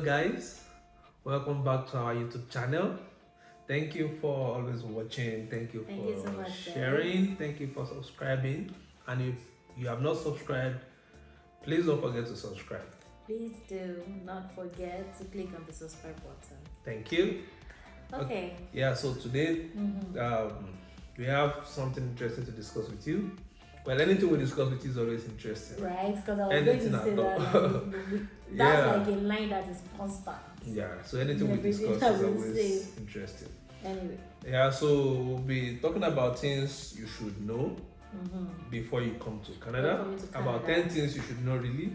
guys, welcome back to our YouTube channel. Thank you for always watching. Thank you for so much, sharing. guys. Thank you for subscribing. And if you have not subscribed, please don't forget to subscribe. Please do not forget to click on the subscribe button. Thank you. Okay. Yeah, so today we have something interesting to discuss with you. Well, anything we discuss with you is always interesting. Right, because I was Anything going to say at all. that's like a line that is constant. Yeah, so anything we Everything discuss I is will always say. interesting. Anyway. Yeah, so we'll be talking about things you should know before you come to Canada. About 10 things you should know really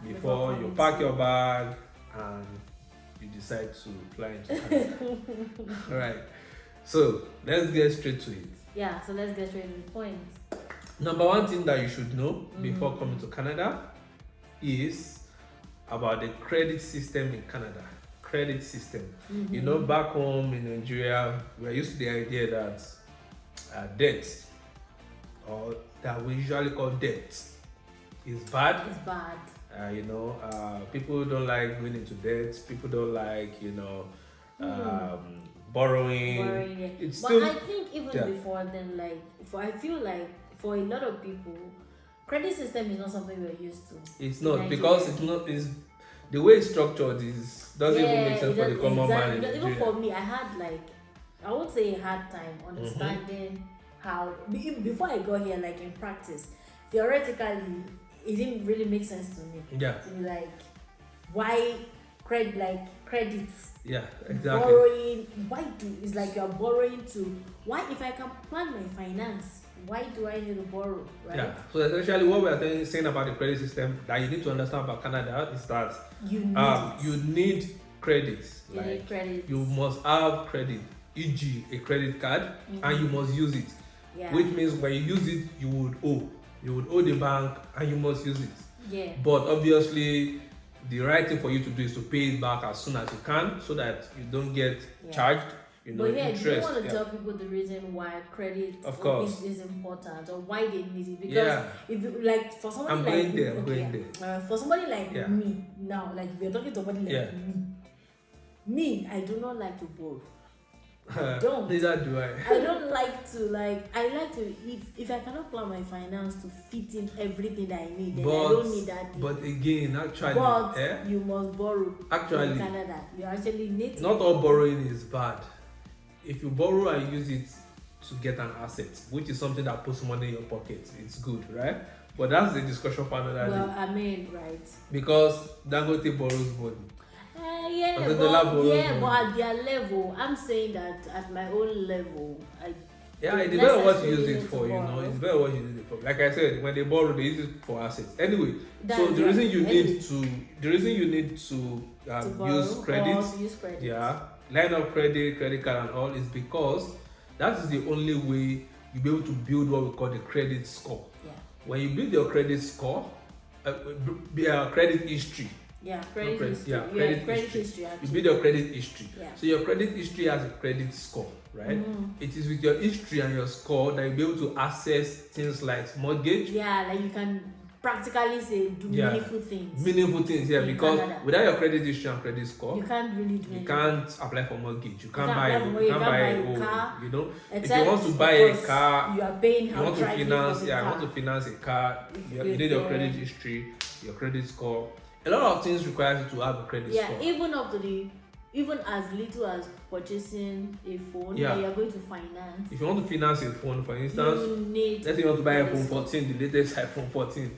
before you pack your bag and you decide to fly into Canada. Alright, so let's get straight to it. Yeah, so let's get straight to the point. Number one thing that you should know before coming to Canada is about the credit system in Canada. Credit system. You know, back home in Nigeria, we're used to the idea that debt, or that we usually call debt, is bad. It's bad. People don't like going into debt. People don't like, borrowing. It's but still, I think even before then, I feel like for a lot of people, credit system is not something we're used to. It's not, because it's not. It's the way it's structured doesn't even make sense for the common man in Nigeria. Even for me, I would say a hard time understanding how, before I got here, like in practice, theoretically, it didn't really make sense to me. Yeah. To be like, why credits? Yeah, exactly. Borrowing, it's like you're borrowing if I can plan my finance, why do I need to borrow, right? Yeah, so essentially what we're saying about the credit system that you need to understand about Canada is that you need credit. Need credit. You must have credit, e.g. a credit card, and you must use it. Yeah. Which means when you use it, you would owe the bank and you must use it. Yeah. But obviously, the right thing for you to do is to pay it back as soon as you can, so that you don't get charged. Interest. Do you want to tell people the reason why credit is important, or why they need it? Because if you, for somebody for somebody like me now, like if you're talking to somebody like me, I do not like to borrow. I don't. Neither do I. I don't like to I like to if I cannot plan my finance to fit in everything that I need, then I don't need that thing. But again, actually, you must borrow. Actually, in Canada, you actually need to. Not all borrowing is bad. If you borrow and use it to get an asset, which is something that puts money in your pocket, it's good, right? But that's the discussion for another day. Well, I mean, right. Because Dangote borrows money. But at their level, I'm saying that at my own level, it's better what you use it for, It's better what you use it for. Like I said, when they borrow, they use it for assets. Anyway, so the reason you need to use credit, line of credit card and all, is because that is the only way you'll be able to build what we call the credit score. Yeah. When you build your credit score, credit history. Credit history. You build your credit history. Yeah. So your credit history has a credit score, right? It is with your history and your score that you'll be able to access things like mortgage. Yeah, like you can practically say meaningful things. Because Canada, without your credit history and credit score, you can't really do anything. You can't apply for mortgage. You can't buy a car. If you want to buy a car, you are paying you want to finance a car, you need your credit history, your credit score. A lot of things require you to have a credit score. Even as little as purchasing a phone that you're going to finance. If you want to finance a phone, for instance, let's say you want to buy iPhone 14, the latest iPhone 14,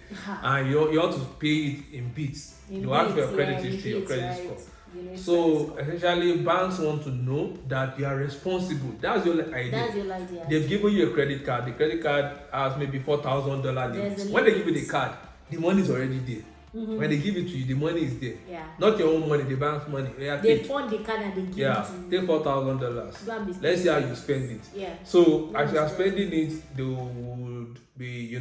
and you want to pay it in bits. You ask for your credit history, your credit score. So essentially, banks want to know that you are responsible. That's your idea. They've given you a credit card. The credit card has maybe $4,000 limit. When they give you the card, the money is already there. When they give it to you, the money is there. Not your own money, the bank's money. They fund the card and they give it to you. Take $4,000. Let's see how you spend it. So as you are spending it, they would be,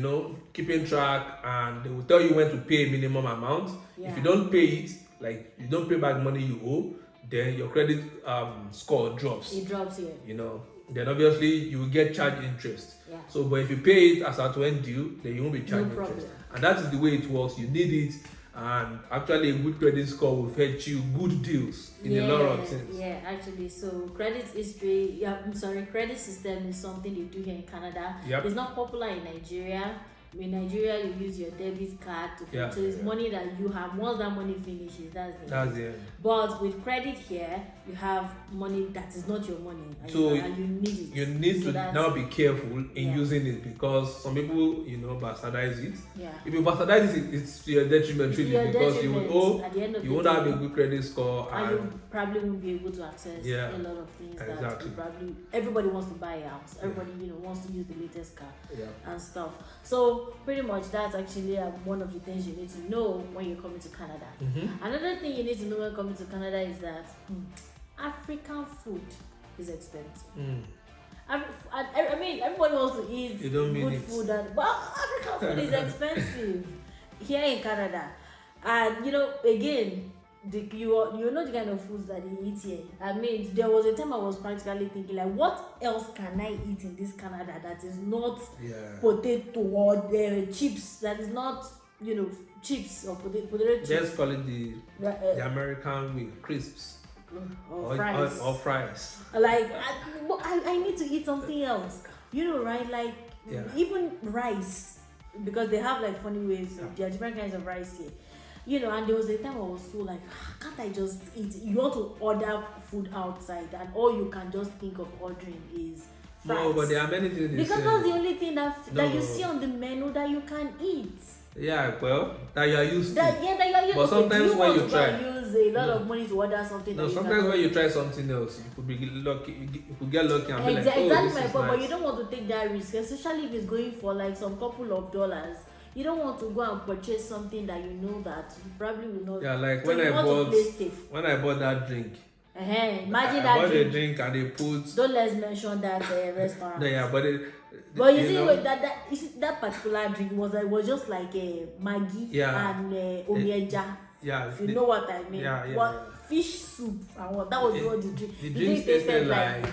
keeping track, and they will tell you when to pay a minimum amount. If you don't pay it, like you don't pay back money you owe, then your credit score drops. It drops, Then obviously you will get charged interest. But if you pay it as at when due, then you won't be charged interest. And that is the way it works. You need it And actually, a good credit score will fetch you good deals in a lot of things. Yeah, actually. So credit history, credit system is something they do here in Canada. Yep. It's not popular in Nigeria. In Nigeria, you use your debit card to purchase money that you have. Once that money finishes, that's the end. But with credit here, you have money that is not your money, and you need it. You need to now be careful in using it, because some people, bastardize it. Yeah. If you bastardize it, it's to your detriment, really, because you will you won't have a good credit score, and you probably won't be able to access a lot of things that everybody wants to buy a house. Everybody wants to use the latest car and stuff. So pretty much that's actually one of the things you need to know when you're coming to Canada. Another thing you need to know when coming to Canada is that African food is expensive. I mean, everybody wants to eat good food, but African food is expensive here in Canada. And again, you know the kind of foods that they eat here. I mean, there was a time I was practically thinking, like, what else can I eat in this Canada that is not potato or chips, that is not chips or potato chips. Just call it the American way, crisps or fries. Like I need to eat something else, right? Like even rice, because they have like funny ways. There are different kinds of rice here. And there was a time I was so like, can't I just eat? You want to order food outside, and all you can just think of ordering is fries. No, but there are many things. Because that's the only thing that you see on the menu that you can eat. Yeah, well, that you are used to. That you are used to. But sometimes when you try, use a lot of money to order something. No, sometimes when you try something else, you could be lucky. You could get lucky and be like, exactly this my is point. nice. But you don't want to take that risk, especially if it's going for like some couple of dollars. You don't want to go and purchase something that you know that you probably will not. Yeah, like so when I bought that drink. Imagine that I bought a drink and they put. Don't let's mention that restaurant. Yeah, but you see that particular drink was just like a Maggi and Omieja. If you know what I mean. Fish soup and what that was what the drink. The drink tasted like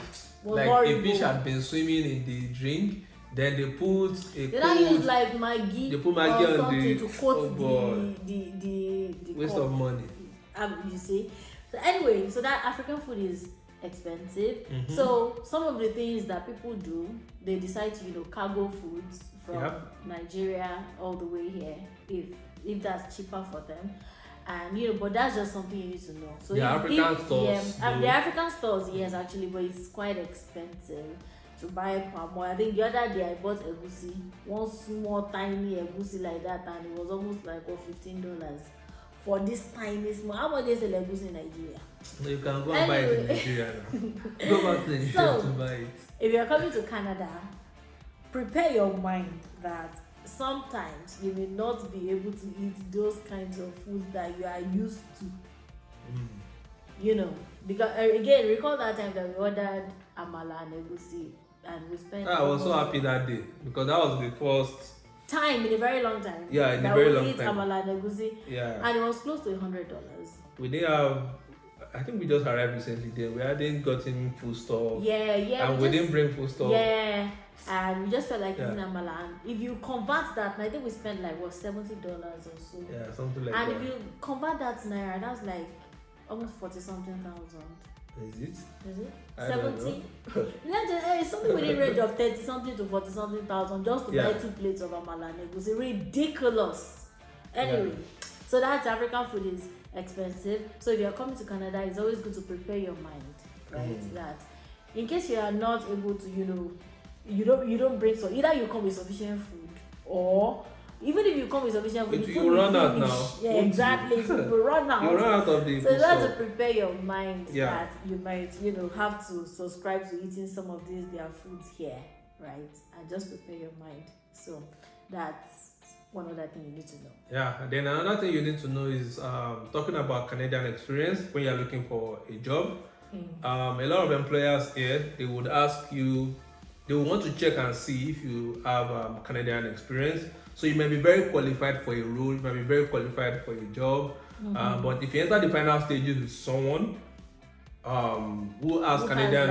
a fish had been swimming in the drink. Then they put They don't use like Maggi. They put Maggi or on something to coat the waste of money. You see. So anyway, so that African food is expensive. So some of the things that people do, they decide to cargo foods from Nigeria all the way here if that's cheaper for them. And but that's just something you need to know. So the African stores, yes, actually, but it's quite expensive to buy palm oil. I think the other day I bought egusi, one small tiny egusi like that, and it was almost like $15 for this tiny small. How much they sell egusi in Nigeria? You can go and buy it in Nigeria now. Go back to Nigeria to buy it. If you are coming to Canada, prepare your mind that sometimes you may not be able to eat those kinds of foods that you are used to. Because again, recall that time that we ordered amala and egusi, and we spent. I was so happy that day because that was the first time in a very long time. Yeah, in a very long time. Amala and egusi. Yeah. And it was close to $100. We didn't have. I think we just arrived recently there. We hadn't gotten food stuff. Yeah. And we didn't bring food stuff. Yeah. And we just felt like eating amala. And if you convert that, I think we spent like $70 or so. Yeah, something like that. And if you convert that to naira, that's like almost 40-something thousand. Is it? 70? It's something within range of 30-something to 40-something thousand just to buy 2 plates of amala and it was ridiculous. Anyway, so that's African food is expensive. So if you're coming to Canada, it's always good to prepare your mind, right? That in case you are not able to, you don't bring so either you come with sufficient food, or even if you come with sufficient food, you will run out now. Yeah, exactly. You will run out. You run out of the so you have to prepare your mind that you might, have to subscribe to eating some of their foods here, right? And just prepare your mind. So that's one other thing you need to know. Yeah, and then another thing you need to know is talking about Canadian experience when you're looking for a job. A lot of employers here, they would ask you, they will want to check and see if you have Canadian experience. So you may be very qualified for a role, you might be very qualified for a job, but if you enter the final stages with someone who has Canadian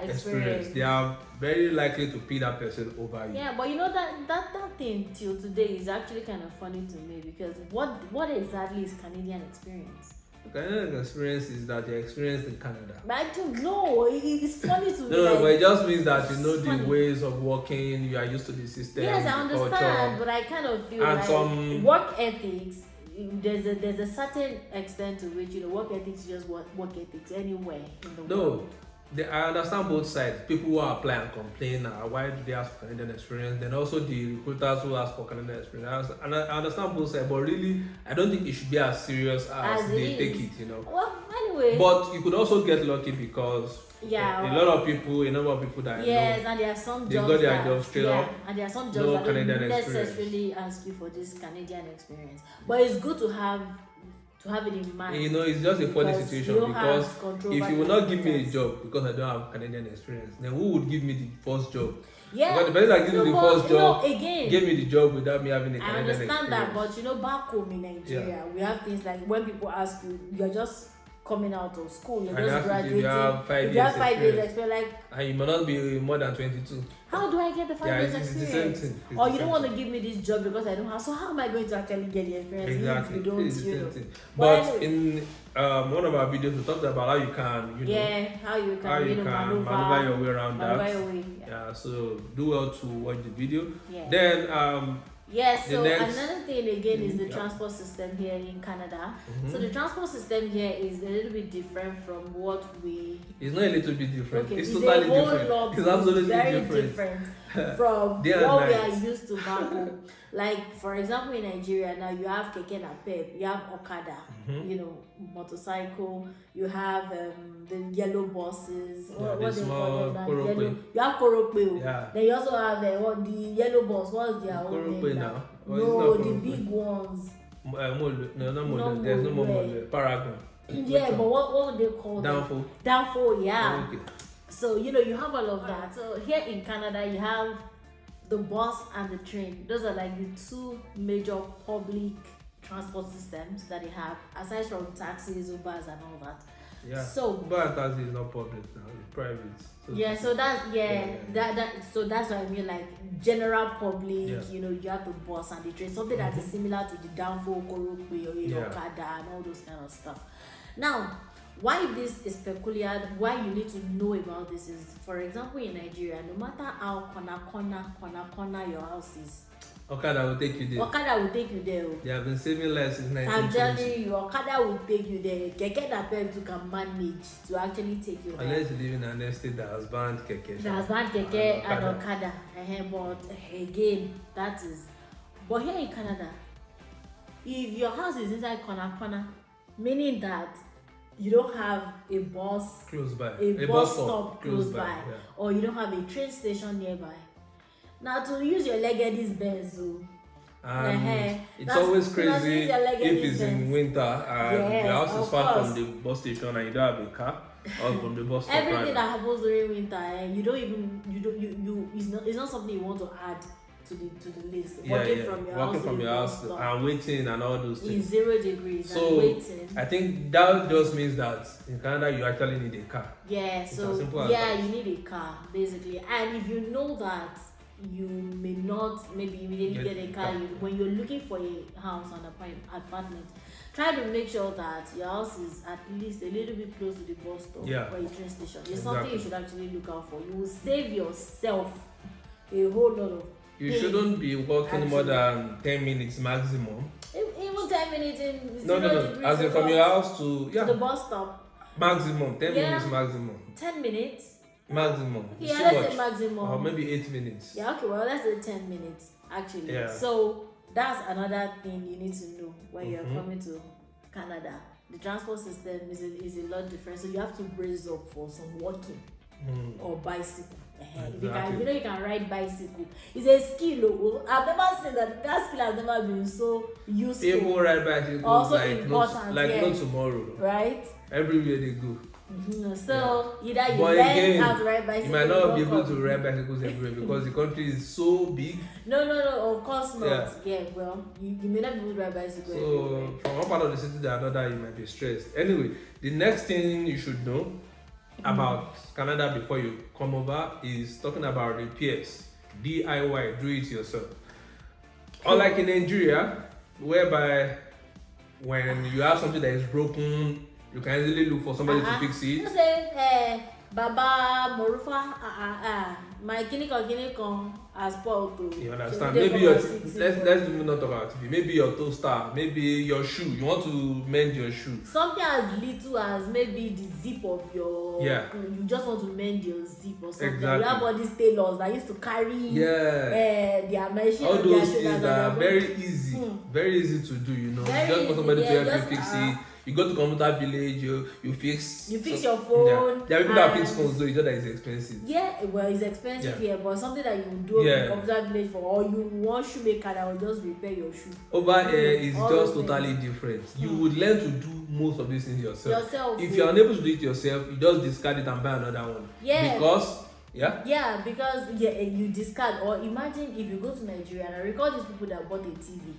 experience, they are very likely to pay that person over you. Yeah, but you know that thing till today is actually kind of funny to me, because what exactly is Canadian experience? Canadian experience is that you're experienced in Canada. But I don't know. It's funny to me. No, but it just means that you know the ways of working, you are used to the system. Yes, I understand, culture, but I kind of feel like work ethics, there's a certain extent to which, you know, work ethics is just work ethics anywhere in the world. I understand both sides. People who apply and complain, why do they ask for Canadian experience? Then also the recruiters who ask for Canadian experience. And I understand both sides, but really, I don't think it should be as serious as they take it, you know. Well, anyway. But you could also get lucky because a number of people that I know, and there are some jobs they got their jobs straight up. And there are some jobs that don't necessarily ask you for this Canadian experience. But it's good to have it in mind. You know, it's just a funny situation, because if you will not give me a job because I don't have Canadian experience, then who would give me the first job? Yeah, because the person that gives me the first job again, gave me the job without me having a Canadian experience. I understand that, but you know, back home in Nigeria, we have things like when people ask you, you're just coming out of school, you're just graduating. You have 5 years experience, like, and you might not be more than 22. How do I get the 5 years experience? It's the same thing. Or you don't want to give me this job because I don't have. So how am I going to actually get the experience? Exactly. If you don't, it's the same thing. But in one of our videos, we talked about how you can, how you can maneuver your way around that. Yeah. So do well to watch the video. Yeah. Then so another thing again is the transport system here in Canada. So the transport system here is a little bit different from what we... It's not a little bit different. Okay, it's totally different. It's absolutely very different from what we are used to back home. Like, for example, in Nigeria now, you have keke napep, you have okada, you know, motorcycle, you have the yellow buses, what they call them, yellow, you have korope. Then you also have the yellow bus. What's their own name now? No, the big ones. No, not model. There's no more model. Paragon. Yeah, but what would they call them? Downfall, yeah. Okay. So, you know, you have all of that. So here in Canada, you have the bus and the train. Those are like the two major public transport systems that they have, aside from taxis, Ubers, and all that. Yeah. So Uber and taxi is not public now; it's private. So that's what I mean. Like general public, you know, you have the bus and the train, something that is similar to the Downfall, Korope, or Okada, and all those kind of stuff. Now, why this is peculiar, why you need to know about this is, for example, in Nigeria, no matter how corner your house is, Okada will take you there. Okada will take you there. They have been saving lives since 1920. I'm telling you, Okada will take you there. Keke napep you can manage to actually take you there. Unless you live in an estate that has banned keke. That has banned keke and Okada. But again, that is. But here in Canada, if your house is inside corner, meaning that you don't have a bus close by, a bus stop close by, or you don't have a train station nearby. Now to use your Legady's Benz, it's always crazy if it's in winter and your house is far from the bus station and you don't have a car or from the bus stop. Everything that happens during winter, it's not something you want to add to the list. Walking from your house and waiting and all those things. In 0 degrees so and waiting. I think that just means that in Canada you actually need a car. Yeah, you need a car basically. And if you know that you may not maybe immediately get a car, when you're looking for a house or an apartment, try to make sure that your house is at least a little bit close to the bus stop or a train station. It's something you should actually look out for. You will save yourself a whole lot of You shouldn't be walking more than 10 minutes maximum. Even 10 minutes in No. As in from your house to the bus stop. Maximum 10 minutes maximum. 10 minutes. Maximum. Yeah, let's say maximum. Or maybe 8 minutes. Yeah, okay, well let's say 10 minutes actually. Yeah. So that's another thing you need to know when you're coming to Canada. The transport system is a lot different. So you have to brace up for some walking or bicycle. Exactly. If you can ride bicycle. It's a skill. I've never seen that skill has never been so useful. People ride bicycles also like important, no tomorrow. Right? Everywhere they go. So either you learn how to ride bicycles. You might not be able to ride bicycles everywhere because the country is so big. No, of course not. Yeah, well, you may not be able to ride bicycles everywhere. So from one part of the city to another, you might be stressed. Anyway, the next thing you should know about Canada before you come over is talking about repairs, DIY, do it yourself. Unlike in Nigeria, whereby when you have something that is broken, you can easily look for somebody to fix it. You say, Baba Morufa, my kinikon has spoiled. You understand? Maybe your let's even not talk about TV. Maybe your toaster, maybe your shoe. You want to mend your shoe. Something as little as maybe the zip of your. Yeah. You just want to mend your zip or something. Exactly. You have all these tailors that used to carry. Their machine. All those things are very easy, very easy to do. You know, you just want somebody to help you fix it. You go to computer village, you fix. You fix your phone. There are people that fix phones though. It's just that it's expensive. Yeah, well, it's expensive here, but something that you do in computer village for, or you want shoemaker that will just repair your shoe. Over here is just totally different. You would learn to do most of these things yourself. If you are unable to do it yourself, you just discard it and buy another one. Yeah. Because you discard. Or imagine if you go to Nigeria, and I recall these people that bought a TV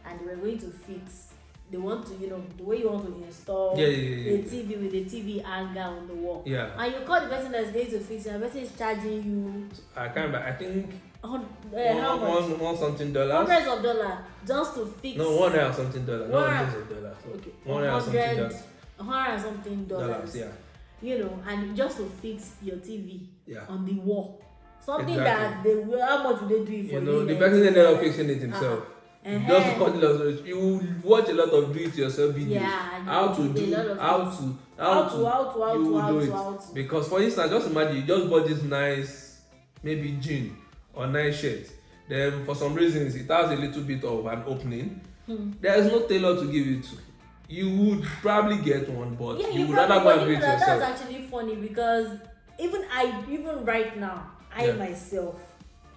and they were going to fix. They want to, the way you want to install a TV with a TV hanger on the wall. Yeah. And you call the person that's going to fix it, and the person is charging you. I can't remember. I think how much? One something $. Hundreds of dollars just to fix. No, $100 something. Not hundreds of dollars. Okay. $100 something dollars. Yeah. And just to fix your TV on the wall. Something that how much would they do it for? The person ended up fixing it himself. Just to cut it, you watch a lot of do-it-yourself videos. How to do it. Because for instance, just imagine you just bought this nice, maybe jean or nice shirt. Then for some reasons it has a little bit of an opening. There is no tailor to give it to. You would probably get one, but you would rather go and do it yourself. That's actually funny because even right now, I myself,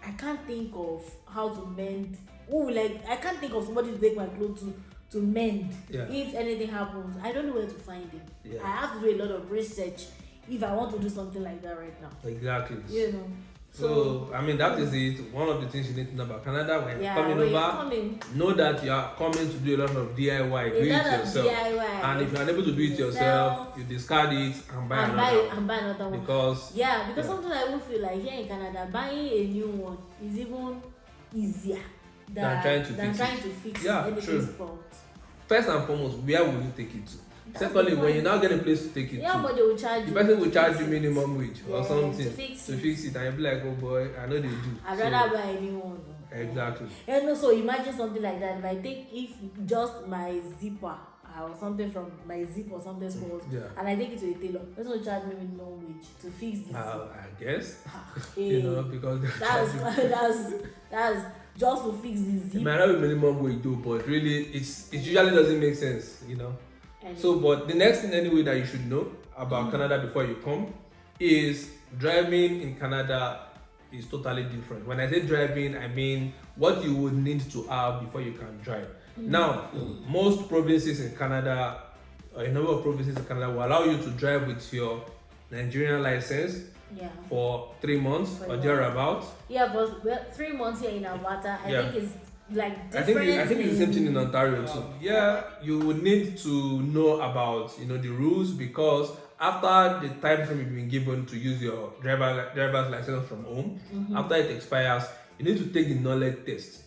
I can't think of how to mend. I can't think of somebody to take my clothes to mend. If anything happens, I don't know where to find him. I have to do a lot of research if I want to do something like that right now. Exactly. So I mean, that is it. One of the things you need to know about Canada when you're coming over, know that you are coming to do a lot of DIY, do it yourself. And if you're unable to do it yourself, you discard it and buy another one. Because sometimes I will feel like here in Canada, buying a new one is even easier than trying to fix anything spoiled. First and foremost, where will you take it to? Secondly, when you now get a place to take it to, but they will charge the person will charge you minimum wage or something to fix it, and you'll be like, oh boy, I know they do. I'd rather buy a new one. Exactly. So imagine something like that. If just my zipper or something from my zip or something spoiled, and I take it to a tailor, the person will charge me minimum wage to fix this. I guess. Because that's just to fix this zip. It might not be minimum wage though, but really it usually doesn't make sense, Anyway. So, but the next thing anyway that you should know about Canada before you come is driving in Canada is totally different. When I say driving, I mean what you would need to have before you can drive. Now, most provinces in Canada, or a number of provinces in Canada will allow you to drive with your Nigerian license for 3 months or thereabouts. But 3 months here in Alberta, I think it's like different. I think it's the same thing in Ontario too. You would need to know about the rules, because after the time frame you've been given to use your driver's license from home, after it expires, you need to take the knowledge test.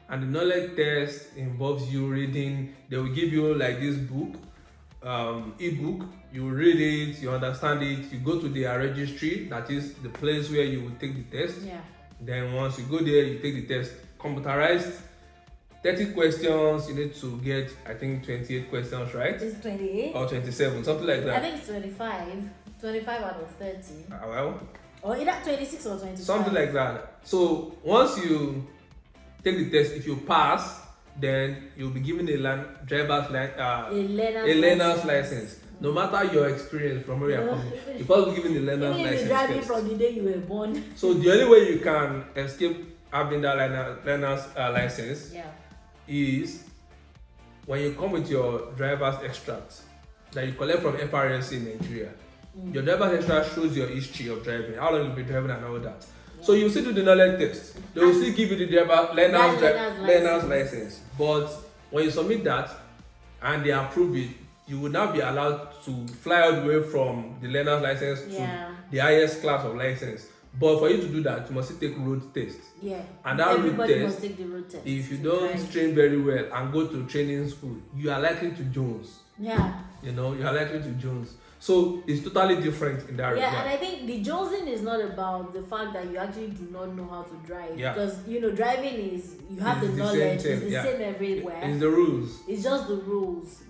And the knowledge test involves you reading. They will give you like this book, ebook. You read it, you understand it. You go to their registry, that is the place where you will take the test. Then once you go there, you take the test. Computerized, 30 questions. You need to get, I think, 28 questions, right? It's 28 or 27, something like that. I think it's 25 out of 30. Well, or either 26 or 25, something like that. So once you take the test, if you pass, then you'll be given a learner's license. No matter your experience from where you're coming, you first be given the learner's license. You're driving from the day you were born. So the only way you can escape having that learner's license is when you come with your driver's extract that you collect from FRSC in Nigeria. Your driver's extract shows your history of driving, how long you've been driving and all that. So you still do the knowledge test. They will still give you the learner's license. But when you submit that and they approve it, you would now be allowed to fly all the way from the learner's license to the highest class of license. But for you to do that, you must take road test. Yeah. And that everybody road test, must take the road test. if you don't train very well and go to training school, you are likely to Jones. Yeah. You know, you are likely to Jones. So it's totally different in that regard. Yeah, and I think the jonesing is not about the fact that you actually do not know how to drive. Yeah. Because driving is you have the knowledge, it's the same everywhere. It's the rules. It's just the rules,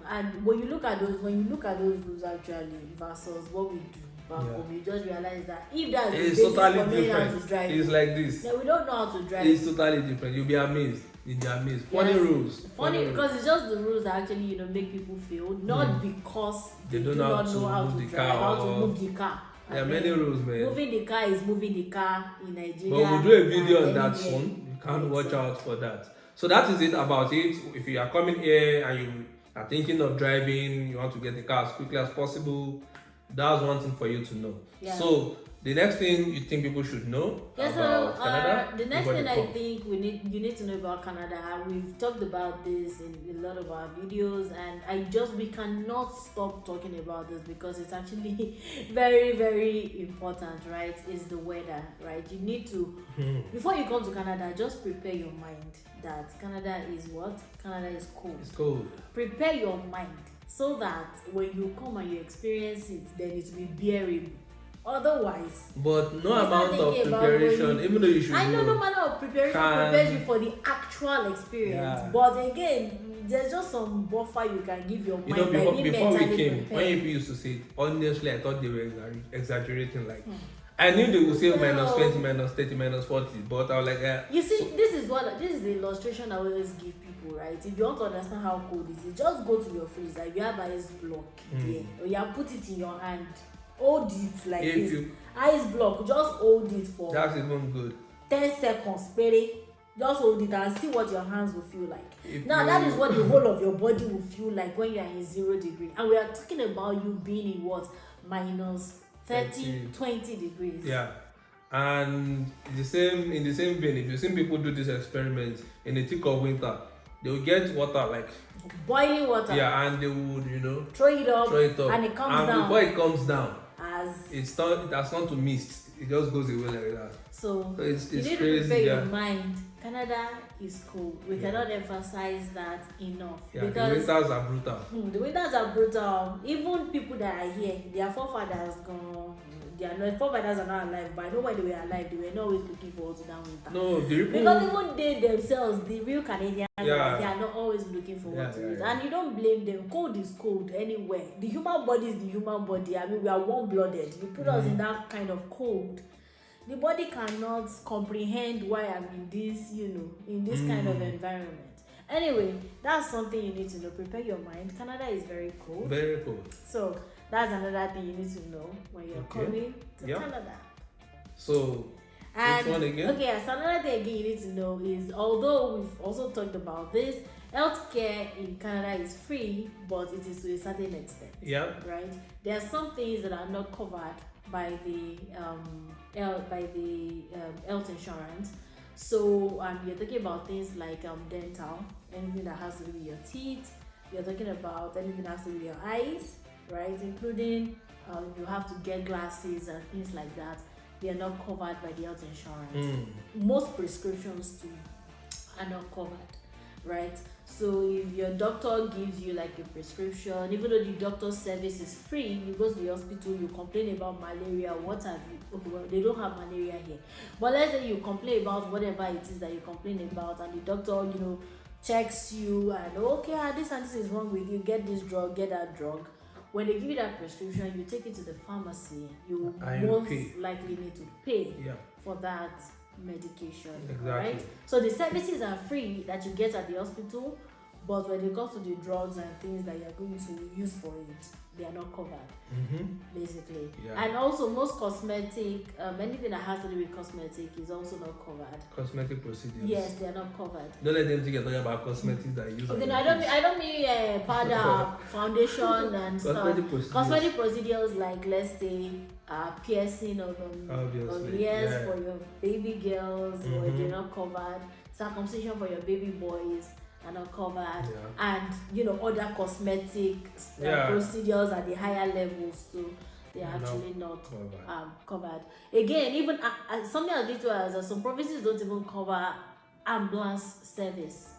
And when you look at those rules actually versus what we do back home, you just realize that if that's the basis totally for knowing how to different. drive, It's like this. we don't know how to drive. It's totally different. You'll be amazed. You'll be amazed. Funny rules. Funny because it's just the rules that actually make people fail, not because they do not know how to drive, how to move the car. There are many rules, man. Moving the car is moving the car in Nigeria. But we'll do a video on that soon. You can watch out for that. So that is it about it. If you are coming here and you are thinking of driving, you want to get the car as quickly as possible, that's one thing for you to know. Yeah. So the next thing you think people should know about Canada? The next thing I think you need to know about Canada, we've talked about this in a lot of our videos, and we cannot stop talking about this because it's actually very, very important, right? Is the weather, right? You need to, before you come to Canada, just prepare your mind that Canada is what? Canada is cold. It's cold. Prepare your mind so that when you come and you experience it, then it will be bearable. Otherwise, but no amount of preparation, even though you should. I know no matter of preparation prepares you for the actual experience. Yeah. But again, there's just some buffer you can give your mind. Before we came, when people used to say it, honestly, I thought they were exaggerating. Like, I knew they would say minus 20, minus 30, minus 40, but I was like, yeah. You see, this is the illustration I always give people, right? If you want to understand how cold it is, just go to your freezer. If you have ice block there, or you have put it in your hand. Hold it like this. Ice block, just hold it for. That's even good. 10 seconds, pere. Just hold it and see what your hands will feel like. That is what the whole of your body will feel like when you are in 0 degree. And we are talking about you being in what? Minus 30, 20 degrees. Yeah. And in the same vein, if you've seen people do this experiment in the thick of winter, they will get water like boiling water. Yeah, and they would, throw it up, and it comes down. And before it comes down, it has turned to mist. It just goes away like that. So it's you need crazy. To prepare your mind. Canada is cool. We cannot emphasize that enough. Yeah, because the winters are brutal. The winters are brutal. Even people that are here, their forefathers gone. Their forefathers are not alive, but I know when they were alive, they were not always looking forward to that winter. No, because even they themselves, the real Canadians, they are not always looking forward to it. And you don't blame them. Cold is cold anywhere. The human body is the human body. I mean, we are warm-blooded. You put us in that kind of cold, the body cannot comprehend why I'm in this, in this kind of environment. Anyway, that's something you need to know. Prepare your mind. Canada is very cold. Very cold. So that's another thing you need to know when you're coming to Canada. So, which one again? Okay, so another thing again you need to know is, although we've also talked about this, healthcare in Canada is free, but it is to a certain extent. Yeah. Right? There are some things that are not covered by the health insurance. So you're talking about things like dental, anything that has to do with your teeth. You're talking about anything that has to do with your eyes, right? Including you have to get glasses and things like that. They are not covered by the health insurance. Most prescriptions too are not covered, right? So if your doctor gives you like a prescription, even though the doctor's service is free, you go to the hospital, you complain about malaria, what have you. Okay, well, they don't have malaria here. But let's say you complain about whatever it is that you complain about, and the doctor, checks you and this and this is wrong with you, get this drug, get that drug. When they give you that prescription, you take it to the pharmacy, you most likely need to pay for that medication. Exactly. Right? So the services are free that you get at the hospital, but when it comes to the drugs and things that you're going to use for it, they are not covered, basically. Yeah. And also most cosmetic, anything that has to do with cosmetic is also not covered. Cosmetic procedures. Yes, they are not covered. Don't let them think you're talking about cosmetics that you use. Okay, no, I don't mean powder, foundation and stuff. Cosmetic procedures like, let's say, piercing of ears for your baby girls, or they're not covered. Circumcision for your baby boys. are not covered, and other cosmetic procedures at the higher levels too, they are actually not covered. Again, even something as little as some provinces don't even cover ambulance service.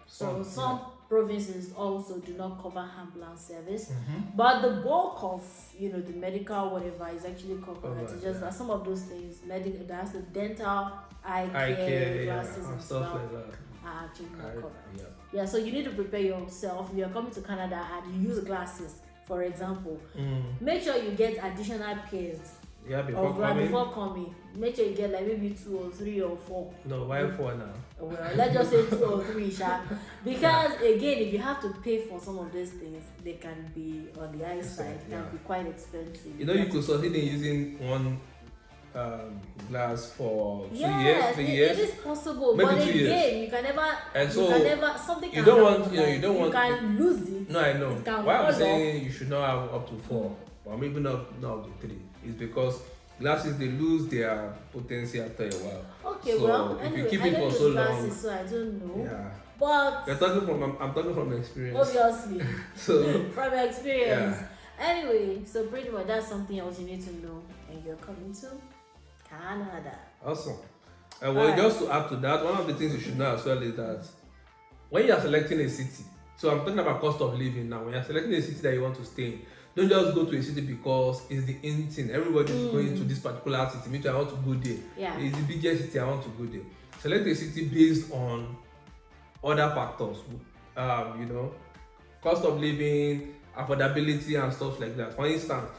So some provinces also do not cover ambulance service, but the bulk of the medical whatever is actually covered. It's just that some of those things, medical, that's the dental, eye care, glasses and stuff like that, are actually not covered. So you need to prepare yourself. If you're coming to Canada and you use glasses, for example, make sure you get additional pairs. Before coming, make sure you get like maybe 2 or 3 or 4. No, why 4 now? Well, let's just say 2 or 3, because again, if you have to pay for some of these things, they can be on the high side, can be quite expensive. You could succeed in using one glass for 2 years, 3 years. It is possible, maybe but 2 again, years. You can never. And so you can never. Something you can don't happen, want. You can lose it. No, I know. Why I'm saying you should not have up to 4, or maybe not up to 3, is because glasses, they lose their potency after a while. Okay, so well, if anyway, you keep it for so long, so I don't know. Yeah. But I'm talking from experience. Obviously. So from experience. Anyway, so pretty much that's something else you need to know, and you're coming to Canada. Awesome. Well, just to add to that, one of the things you should know as well is that when you are selecting a city, so I'm talking about cost of living now. When you're selecting a city that you want to stay in, don't just go to a city because it's the in thing. Everybody's going to this particular city. Me too, I want to go there. It's the biggest city, I want to go there. Select a city based on other factors. Cost of living, affordability, and stuff like that. For instance,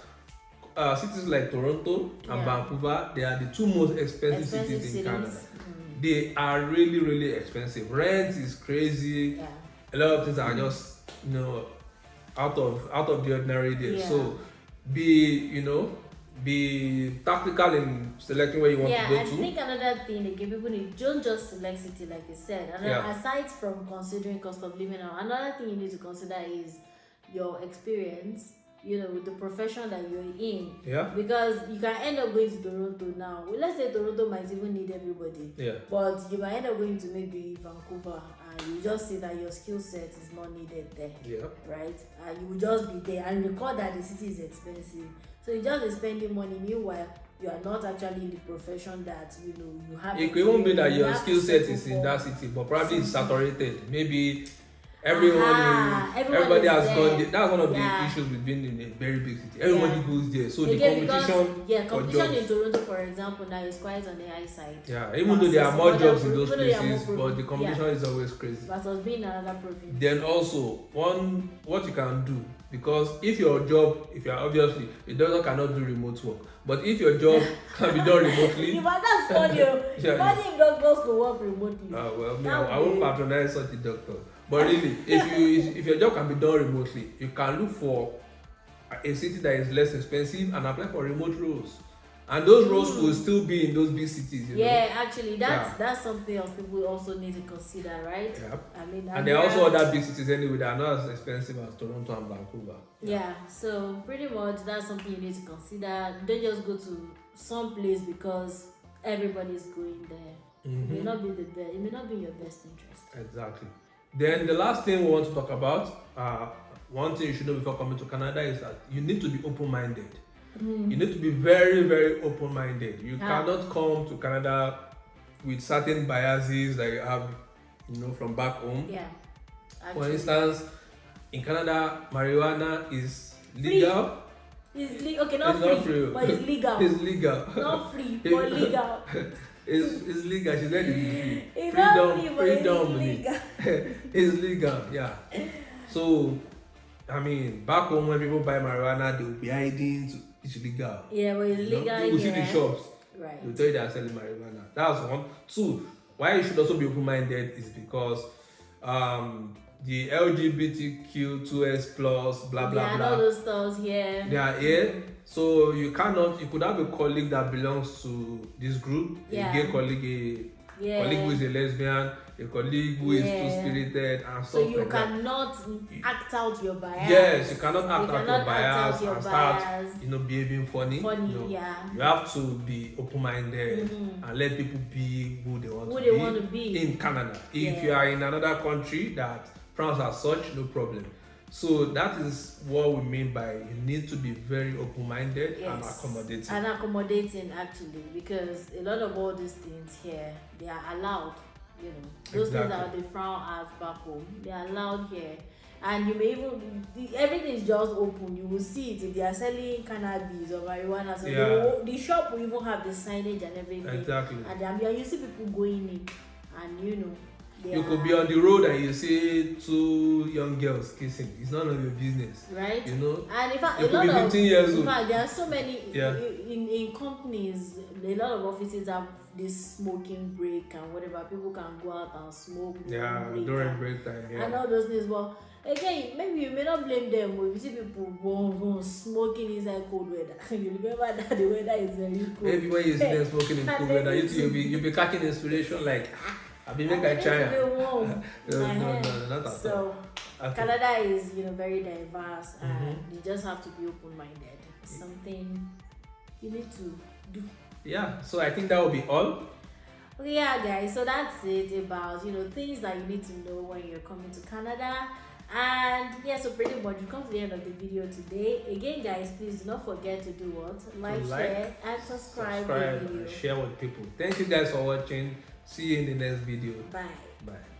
cities like Toronto and Vancouver, they are the 2 most expensive cities in Canada. They are really, really expensive. Rent is crazy. A lot of things are just out of the ordinary there. So be tactical in selecting where you want to go to. I think another thing again, people need, don't just select city like you said. And aside from considering cost of living, another thing you need to consider is your experience, with the profession that you're in. Because you can end up going to Toronto now. Well, let's say Toronto might even need everybody. But you might end up going to maybe Vancouver and you just see that your skill set is not needed there. Right? And you will just be there and record that the city is expensive. So you just be spending money. Meanwhile, you are not actually in the profession that you have. It could even be that your skill set is in that city, but probably it's saturated. Maybe everybody has gone there. That's one of the issues with being in a very big city. Everybody goes there, so the competition in Toronto, for example, now is quite on the high side. Even though there are more jobs in those places, but the competition is always crazy. But was being another province. Then also, what you can do, because if your job, obviously, it cannot do remote work. But if your job can be done remotely, that's funny. Imagine if doctors could work remotely. I won't patronize such a doctor. But really, if your job can be done remotely, you can look for a city that is less expensive and apply for remote roles. And those roles will still be in those big cities. Actually, that's something else people also need to consider, right? And there are also other big cities anyway that are not as expensive as Toronto and Vancouver. So pretty much that's something you need to consider. Don't just go to some place because everybody's going there. It may not be it may not be in your best interest. Exactly. Then the last thing we want to talk about, one thing you should know before coming to Canada is that you need to be open-minded. You need to be very, very open-minded. You cannot come to Canada with certain biases that you have, from back home. For instance, in Canada, marijuana is legal. It's legal. Okay, not free, but it's legal. It's legal. Not free, but legal. It's legal. She said it's freedom. It's legal. So, back home when people buy marijuana, they will be hiding. It's legal. But it's legal. You will see the shops. Right. They'll tell you they are selling marijuana. That's one. 2, why you should also be open-minded is because the LGBTQ2S plus blah blah blah. All those stores here. They are here. So you could have a colleague that belongs to this group, a gay colleague, colleague who is a lesbian, a colleague who is too-spirited and stuff so you like that. cannot act out your bias. Yes, you cannot act out your bias your and start, behaving funny. You have to be open-minded and let people be who they want to be in Canada. If you are in another country that France as such, no problem. So that is what we mean by you need to be very open-minded and accommodating. And accommodating actually, because a lot of all these things here, they are allowed. Those things that they frown at back home, they are allowed here. And you may even, everything is just open. You will see it if they are selling cannabis or marijuana. So the shop will even have the signage and everything. Exactly. And you see people going in, and you could be on the road and you see two young girls kissing. It's none of your business, right? And in fact, you could be 15 years old. In fact, there are so many in companies. A lot of offices have this smoking break and whatever. People can go out and smoke. During break time. And all those things. But again, maybe you may not blame them. But you see people smoking inside cold weather. You remember that the weather is very cold. Maybe when you see them smoking in cold weather, you'll be catching inspiration like. I'll be making a try. No, not at all. So Canada is very diverse, and you just have to be open-minded. It's something you need to do. Yeah, so I think that will be all. Okay, guys, so that's it about things that you need to know when you're coming to Canada. And so pretty much we come to the end of the video today. Again, guys, please do not forget to do what? Like, share, and subscribe and share with people. Thank you guys for watching. See you in the next video. Bye. Bye.